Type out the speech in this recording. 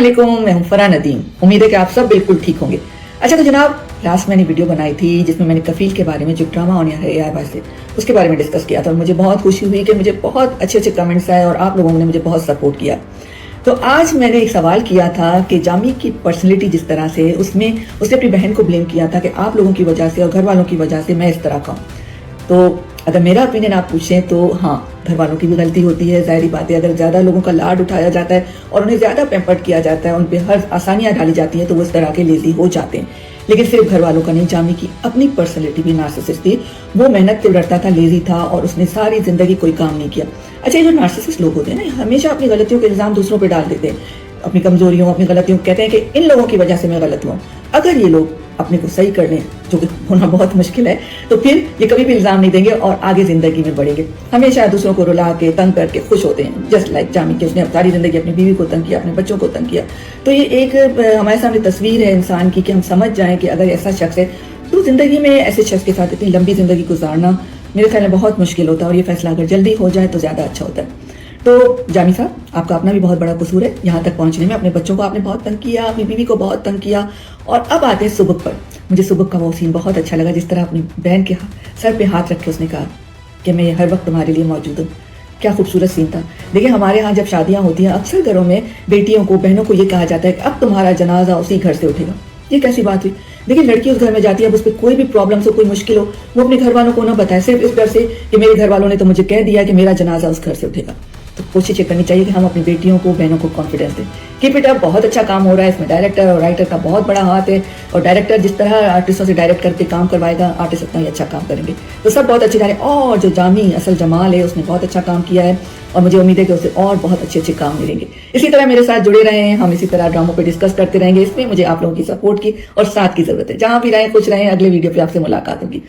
वालेकुम, मैं हूं फरहान नदीम। उम्मीद है कि आप सब बिल्कुल ठीक होंगे। अच्छा तो जनाब, लास्ट मैंने वीडियो बनाई थी जिसमें मैंने कफील के बारे में, जो ड्रामा ऑन एयर है AIY से, उसके बारे में डिस्कस किया था और मुझे बहुत खुशी हुई कि मुझे बहुत अच्छे अच्छे कमेंट्स आए और आप लोगों ने मुझे बहुत सपोर्ट किया। तो आज मैंने एक सवाल किया था कि जामी की पर्सनैलिटी जिस तरह से, उसमें उसने अपनी बहन को ब्लेम किया था कि आप लोगों की वजह से और घर वालों की वजह से मैं इस तरह का हूँ। तो अगर मेरा ओपिनियन आप पूछें तो हाँ, घर वालों की भी गलती होती है, ज़ाहिर बात है। अगर ज़्यादा लोगों का लाड उठाया जाता है और उन्हें ज़्यादा पैम्पर्ड किया जाता है, उन पर हर आसानियाँ डाली जाती हैं तो वो इस तरह के लेज़ी हो जाते हैं। लेकिन सिर्फ घर वालों का नहीं, जामी की अपनी पर्सनैलिटी भी नार्सिसिस्ट थी। वो मेहनत से लड़ता था, लेज़ी था और उसने सारी ज़िंदगी कोई काम नहीं किया। अच्छा, ये जो नार्सिसिस्ट लोग होते हैं ना, हमेशा अपनी गलतियों के इल्ज़ाम दूसरों पर डाल देते हैं, अपनी कमजोरियों, अपनी गलतियों, कहते हैं कि इन लोगों की वजह से मैं गलत हुआ। अगर ये लोग अपने को सही कर लें, जो कि होना बहुत मुश्किल है, तो फिर ये कभी भी इल्जाम नहीं देंगे और आगे जिंदगी में बढ़ेंगे। हमेशा दूसरों को रुला के, तंग करके खुश होते हैं, जस्ट लाइक जामी के। उसने सारी जिंदगी अपनी बीवी को तंग किया, अपने बच्चों को तंग किया। तो ये एक हमारे सामने तस्वीर है इंसान की कि हम समझ जाएं कि अगर ऐसा शख्स है तो जिंदगी में ऐसे शख्स के साथ इतनी लंबी जिंदगी गुजारना मेरे ख्याल में बहुत मुश्किल होता है और ये फैसला अगर जल्दी हो जाए तो ज्यादा अच्छा होता है। तो जामी साहब, आपका अपना भी बहुत बड़ा कसूर है यहाँ तक पहुंचने में। अपने बच्चों को आपने बहुत तंग किया, अपनी बीवी को बहुत तंग किया। और अब आते हैं सुबुक पर। मुझे सुबुक का वो सीन बहुत अच्छा लगा, जिस तरह अपनी बहन के सर पे हाथ रख के उसने कहा कि मैं हर वक्त तुम्हारे लिए मौजूद हूँ। क्या खूबसूरत सीन था। देखिए, हमारे यहाँ जब शादियाँ होती हैं, अक्सर घरों में बेटियों को, बहनों को ये कहा जाता है कि अब तुम्हारा जनाजा उसी घर से उठेगा। ये कैसी बात हुई? देखिए, लड़की उस घर में जाती है, अब उस पर कोई भी प्रॉब्लम हो, कोई मुश्किल हो, वो अपने घर वालों को ना बताए, सिर्फ इस डर से कि मेरे घर वालों ने तो मुझे कह दिया कि मेरा जनाजा उस घर से उठेगा। तो कोशिश ये करनी चाहिए कि हम अपनी बेटियों को, बहनों को कॉन्फिडेंस दें। कीप इट अप, बहुत अच्छा काम हो रहा है। इसमें डायरेक्टर और राइटर का बहुत बड़ा हाथ है और डायरेक्टर जिस तरह आर्टिस्टों से डायरेक्ट करके काम करवाएगा, आर्टिस्ट उतना ही अच्छा काम करेंगे। तो सब बहुत अच्छे जा रहे हैं। और जो जामी असल जमाल है, उसने बहुत अच्छा काम किया है और मुझे उम्मीद है कि उसे और बहुत अच्छे अच्छे काम मिलेंगे। इसी तरह मेरे साथ जुड़े रहे हैं, हम इसी तरह ड्रामों पर डिस्कस करते रहेंगे। इसमें मुझे आप लोगों की सपोर्ट की और साथ की जरूरत है। जहां भी रहें खुश रहें। अगले वीडियो पे आपसे मुलाकात होगी।